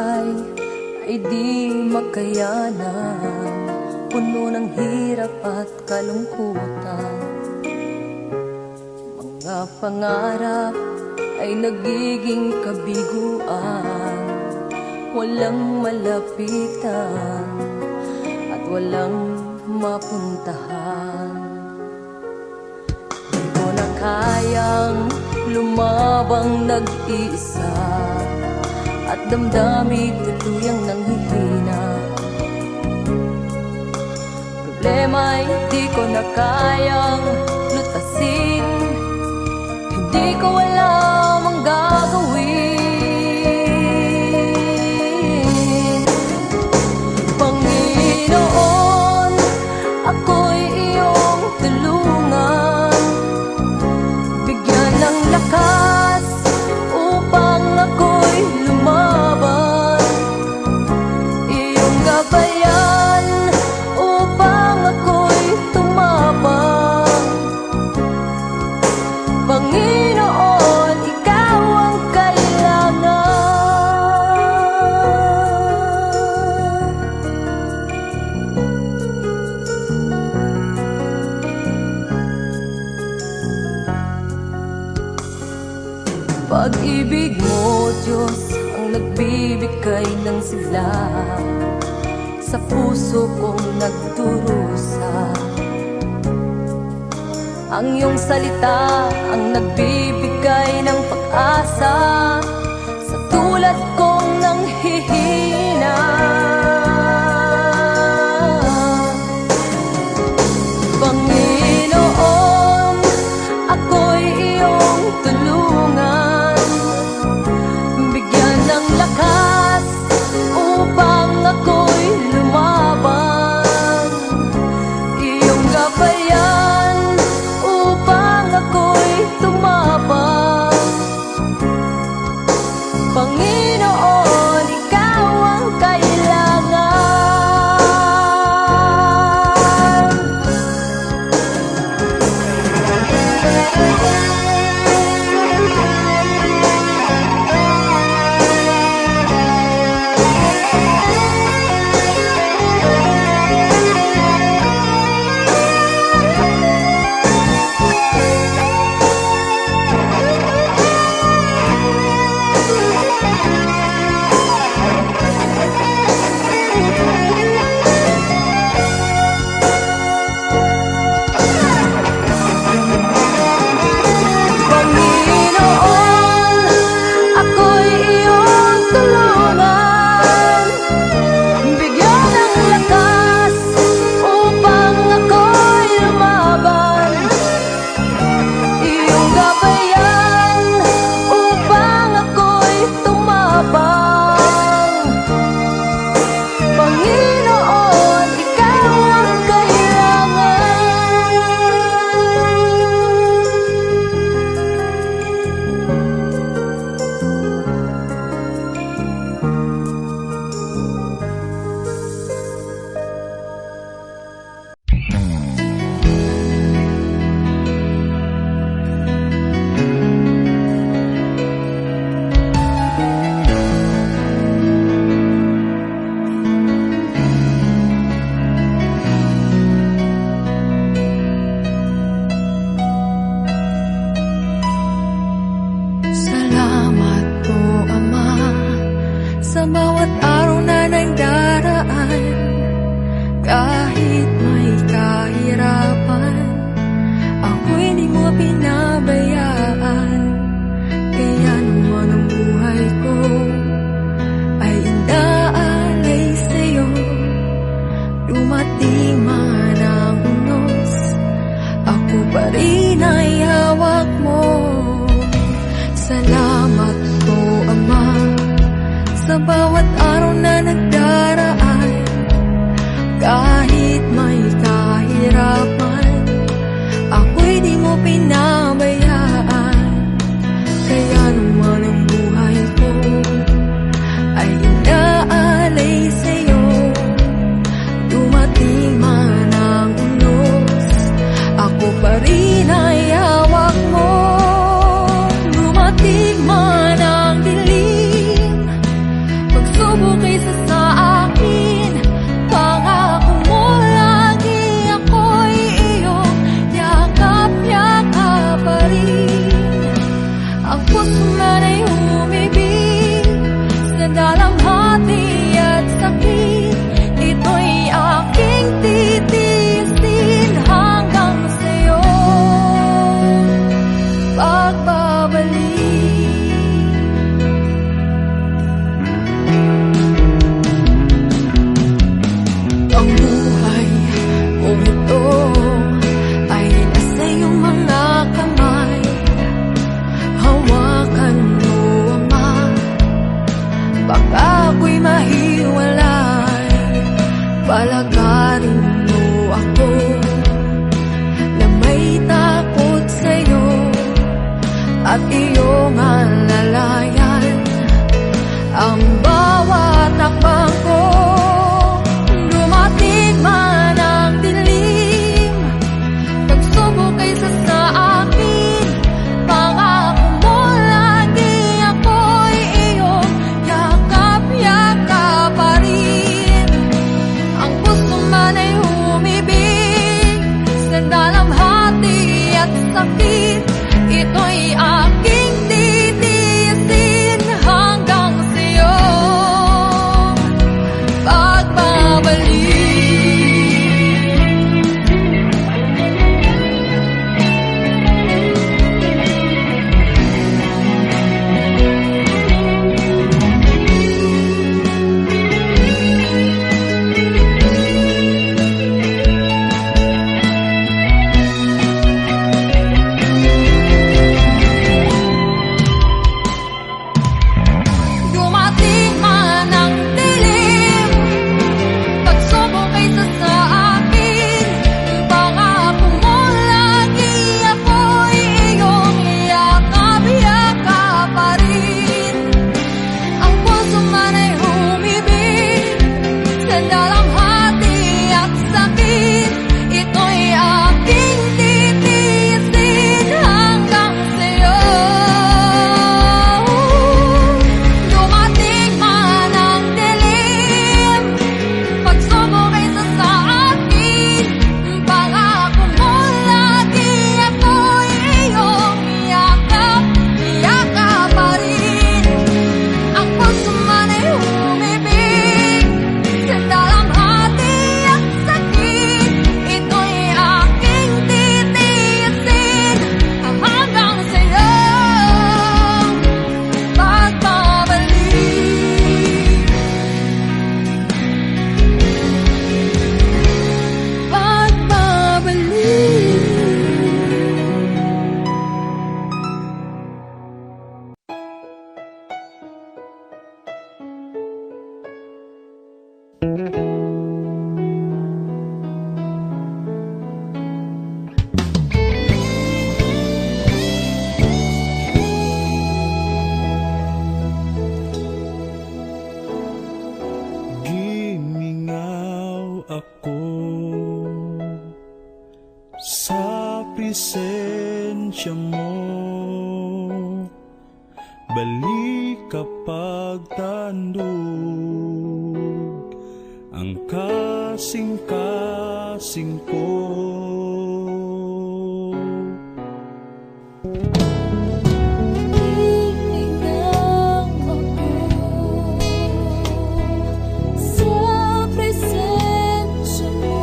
buhay ay di makayanan, puno ng hirap at kalungkutan. Mga pangarap ay nagiging kabiguan, walang malapitan at walang mapuntahan. Di ko na kayang lumabang nag-iisa at damdamin tuluyang nanghihina. Problema'y di ko na kayang lutasin, hindi ko alam ang gagawin. Panginoon, ako'y iyong tulungan, bigyan ng lakas upang ako'y lumaban, iyong gabayan upang ako'y tumapang. Panginoon, ikaw ang kailangan. Pag-ibig mo, Diyos, ang nagbibigay ng sigla sa puso kong nagdurusa. Ang iyong salita ang nagbibigay ng pag-asa sa tulad kong nanghihina. Panginoon, ako'y iyong tulungan, bigyan ng lakas upang ako'y lumaban, iyong gabayan upang ako'y tumapang. Panginoon, ikaw ang kailangan. Dumating man ang dilim, pagsusunod pagsubok kaysa sa akin. Pangako mo lagi ako'y iyong yakap-yakap pa rin. Ang puso man ay umibig sa dalamhati at sakit. Ito'y aking titiisin hanggang sa'yo pagbabalik. Ang buhay kung ito ay nasa iyong mga kamay. Hawakan mo, Ama, baka ako'y mahiwalay. Palagarin mo ako na may takot sa'yo at iyong alalayan. Ang bawat takbang ko, dumating man ang dilim, pagsubok kaysa sa akin. Pangako mo lagi ako'y iyong yakap-yakap pa rin. Ang puso man ay umibig sa dalamhati at sakit. Ito'y aking titiisin hanggang sa'yo pagbabalik. Dumating man ang dilim, pagsubok kaysa sa akin. Pangako mo lagi ako'y iyong yakap-yakap pa rin. Ang puso man ay humibig sa dalamhati at sakit. Ito'y aking titiisin hanggang sa'yo. Dumating man ang dilim, pagsubok kaysa sa akin. Pangako mo lagi ako'y iyong yakap-yakap pa rin. Ang puso man ay humibig sa dalamhati at sakit. Ito'y aking titiisin hanggang sa'yo pagbabalik. Gimingaw ako sa presensya mo, balik kapag tandog ang kasing-kasing ko. Hihingang ako sa presensya mo,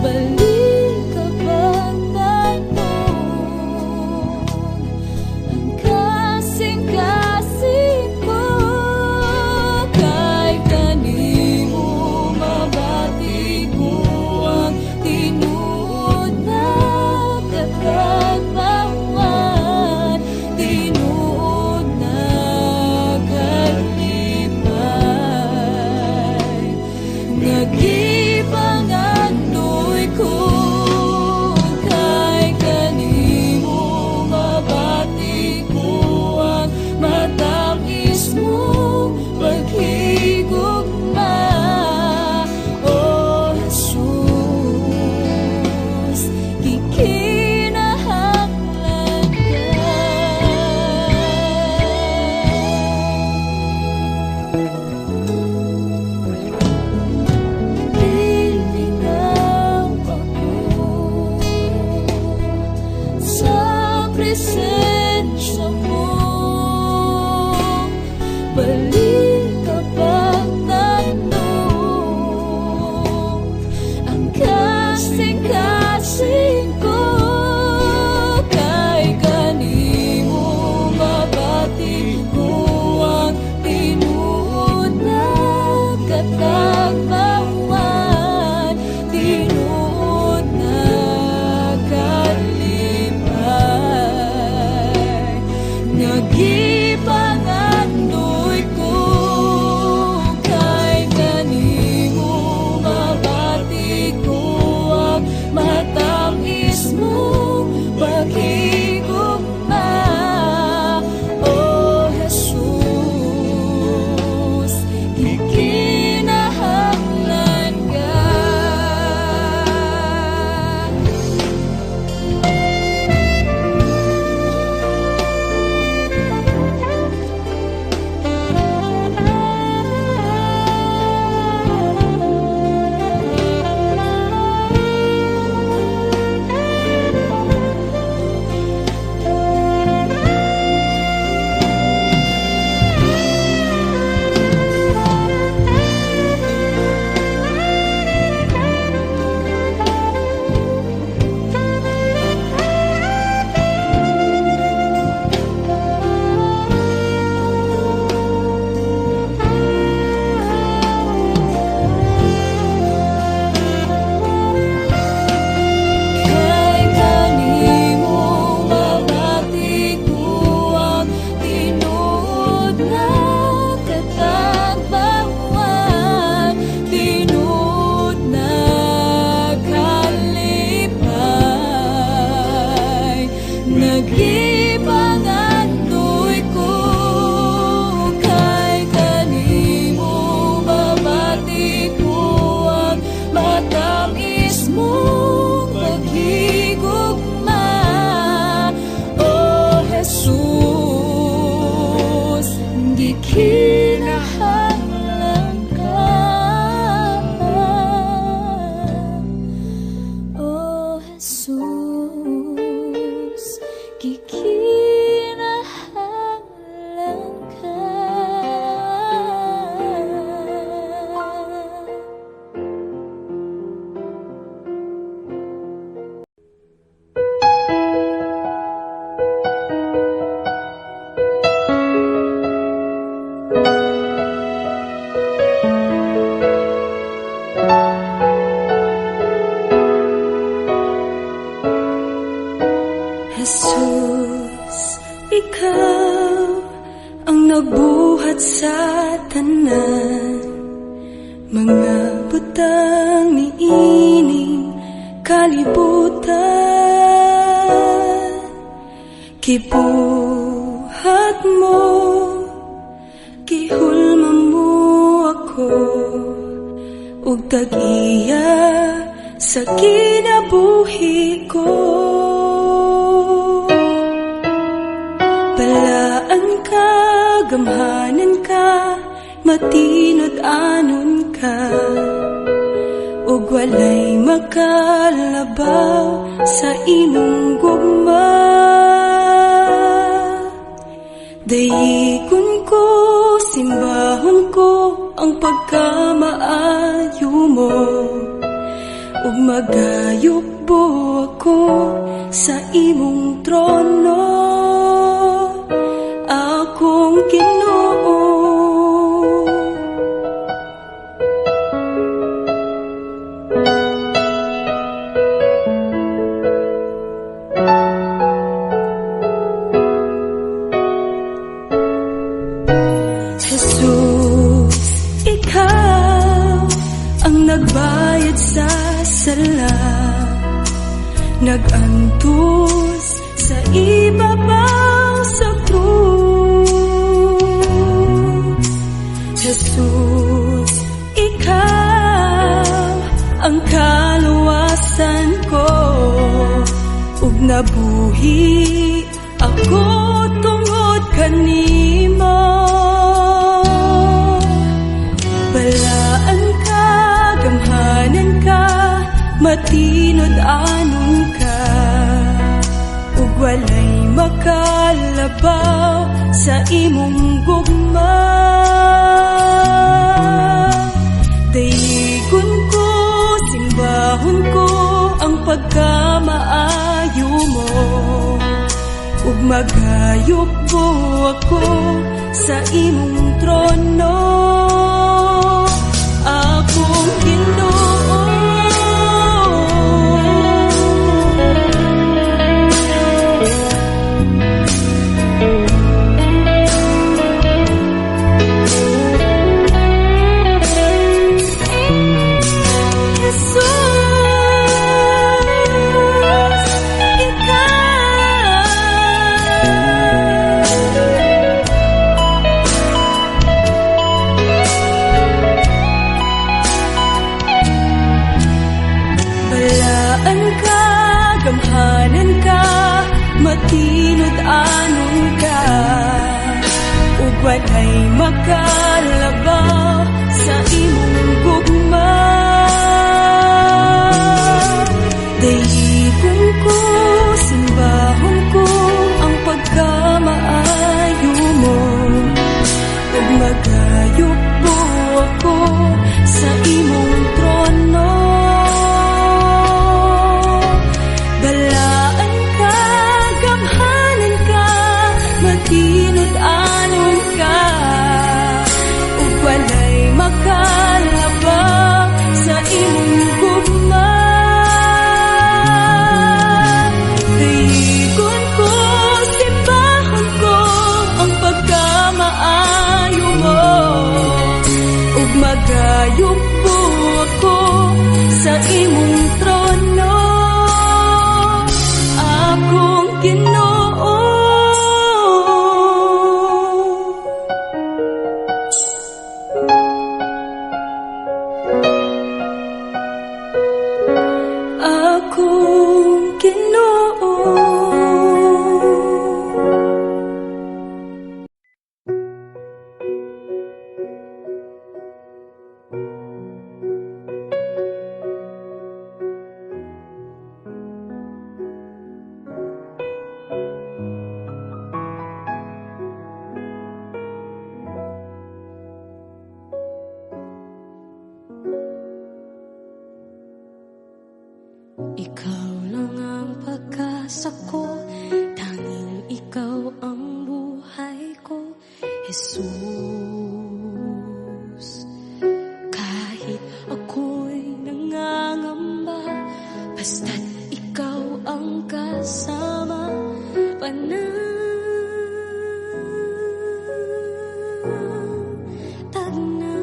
balik kapag tandog ang kasing-kasing ko. Kahit kanino mabati ko Nagbalik ka bang tanong ang kasing-kasing ko kay kanimo mabati ko ang tinuod na katagbawan, tinuod na kalipay. Nagipangandoy ko kay kanimo mabati ko ang matamis mo paghigugma. O Jesus, ikinahanglan ka. Kay kanimo mabati ko ang tinuod na katagbawan, tinuod na kalipay. Nagipangandoy ko kay kanimo mabati ko ang matamis mong paghigugma. O Jesus, gikinahanglan ka. O Jesus, gikinahanglan ka. Jesus, ikaw ang nagbuhat sa tanan, mga butang niining kalibutan. Kibuhat mo, gihulma mo ako, ug tag-iya sa kinabuhi ko. Balaan ka, gamhanan ka, matinod anon ka, ug walay makalabaw sa imong gugma. Dayigon ko, simbahon ko ang pagkamaayo mo, ug magayukbo ako sa imong trono, akong Ginoo. Jesus, ikaw ang nagbayad sa sala, nagantos sa ibabaw sa krus. Jesus, ikaw ang kaluwasan ko, ug nabuhi ako tungod kanimo. Balaan ka, gamhanan ka, matinod anon ka, ug walay makalabaw sa imong gugma. magayupo ako sa imong trono. Akong Ginoo, gamhanan ka, matinod anon ka, ug walay makalabaw sa imong gugma. Dayigon ko, simbahon ko ang pagkamaayo mo, ug magayup po ako sa imong trono. Matinod anon ka, ug walay makalabang sa imong gugma. Dayigon ko, simbahon ko ang pagkamaayo mo, ug magayup po ako sa imong trono. Akong Ginoo, akong Ginoo. Ikaw lang ang pag-asa ko, tanging ikaw ang buhay ko, Jesus. Kahit ako'y nangangamba, basta't ikaw ang kasama, panatag na.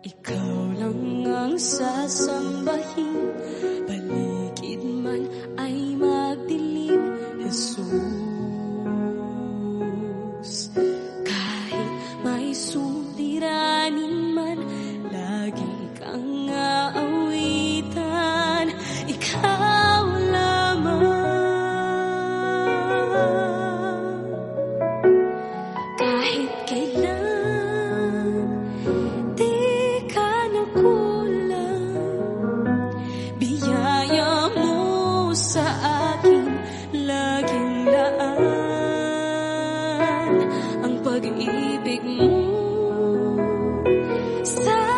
Ikaw lang ang sasambahin, paligid man ay magdilim, Jesus. Kahit may suliranin man, lagi kang aawitan, ikaw lamang. Kahit kailan biyaya mo sa akin laging daan, ang pag-ibig mo sa